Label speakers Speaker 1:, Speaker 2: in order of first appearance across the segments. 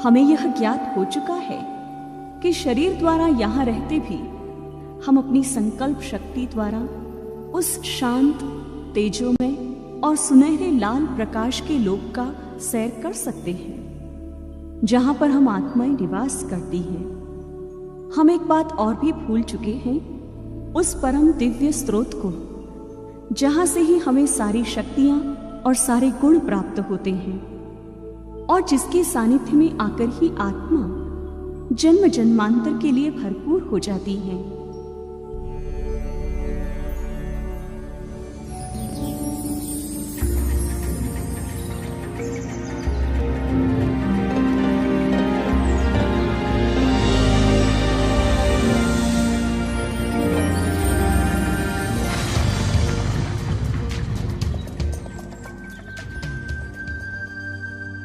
Speaker 1: हमें यह ज्ञात हो चुका है कि शरीर द्वारा यहाँ रहते भी हम अपनी संकल्प शक्ति द्वारा उस शांत, तेजोमय और सुनहरे लाल प्रकाश के लोक का सैर कर सकते हैं, जहां पर हम आत्माएं निवास करती हैं। हम एक बात और भी भूल चुके हैं, उस परम दिव्य स्रोत को, जहां से ही हमें सारी शक्तियां और सारे गुण प्राप्त होते हैं और जिसके सानिध्य में आकर ही आत्मा जन्म जन्मांतर के लिए भरपूर हो जाती है।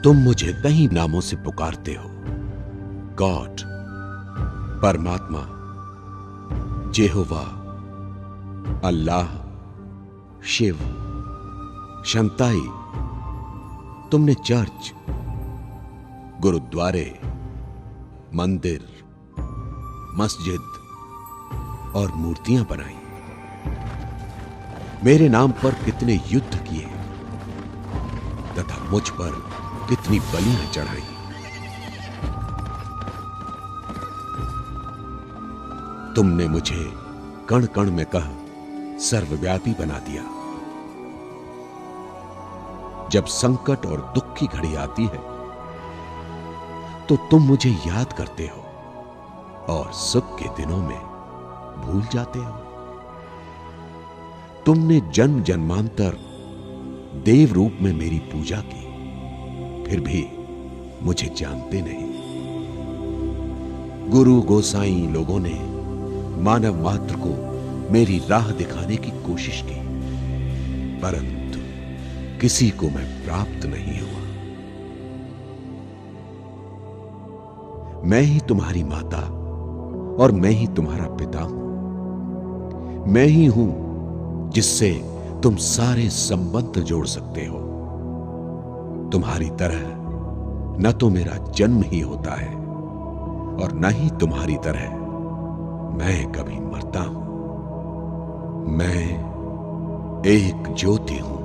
Speaker 2: तुम मुझे कई नामों से पुकारते हो, गॉड, परमात्मा, जेहोवा, अल्लाह, शिव, शंताई। तुमने चर्च, गुरुद्वारे, मंदिर, मस्जिद और मूर्तियां बनाई। मेरे नाम पर कितने युद्ध किए तथा मुझ पर कितनी बलियां चढ़ाई। तुमने मुझे कण कण में कह सर्वव्यापी बना दिया। जब संकट और दुख की घड़ी आती है तो तुम मुझे याद करते हो और सुख के दिनों में भूल जाते हो। तुमने जन्म जन्मांतर देव रूप में मेरी पूजा की, फिर भी मुझे जानते नहीं। गुरु गोसाई लोगों ने मानव मात्र को मेरी राह दिखाने की कोशिश की, परंतु किसी को मैं प्राप्त नहीं हुआ। मैं ही तुम्हारी माता और मैं ही तुम्हारा पिता हूं। मैं ही हूं जिससे तुम सारे संबंध जोड़ सकते हो। तुम्हारी तरह न तो मेरा जन्म ही होता है और न ही तुम्हारी तरह मैं कभी मरता हूं। मैं एक ज्योति हूं।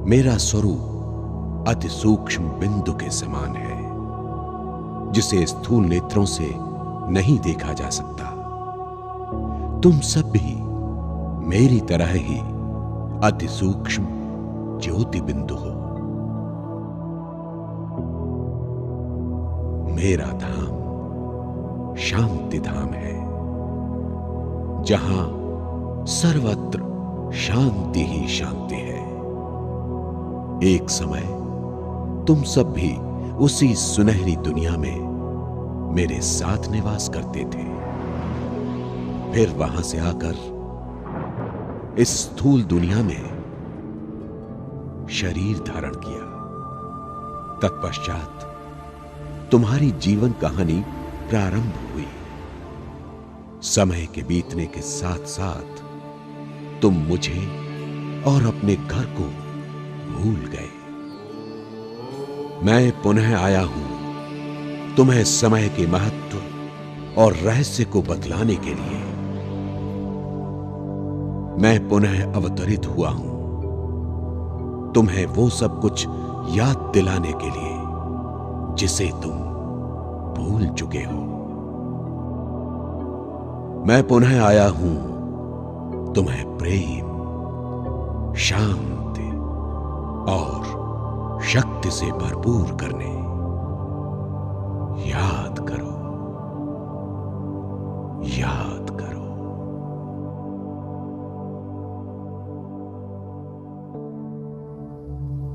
Speaker 2: मेरा स्वरूप अति सूक्ष्म बिंदु के समान है, जिसे स्थूल नेत्रों से नहीं देखा जा सकता। तुम सब भी मेरी तरह ही अति सूक्ष्म ज्योति बिंदु हो। मेरा धाम शांति धाम है, जहां सर्वत्र शांति ही शांति है। एक समय तुम सब भी उसी सुनहरी दुनिया में मेरे साथ निवास करते थे। फिर वहां से आकर इस स्थूल दुनिया में शरीर धारण किया। तत्पश्चात तुम्हारी जीवन कहानी प्रारंभ हुई। समय के बीतने के साथ साथ तुम मुझे और अपने घर को भूल गए। मैं पुनः आया हूं तुम्हें समय के महत्व और रहस्य को बतलाने के लिए। मैं पुनः अवतरित हुआ हूं तुम्हें वो सब कुछ याद दिलाने के लिए जिसे तुम भूल चुके हो। मैं पुनः आया हूं तुम्हें प्रेम, शांति और शक्ति से भरपूर करने। याद करो, याद करो।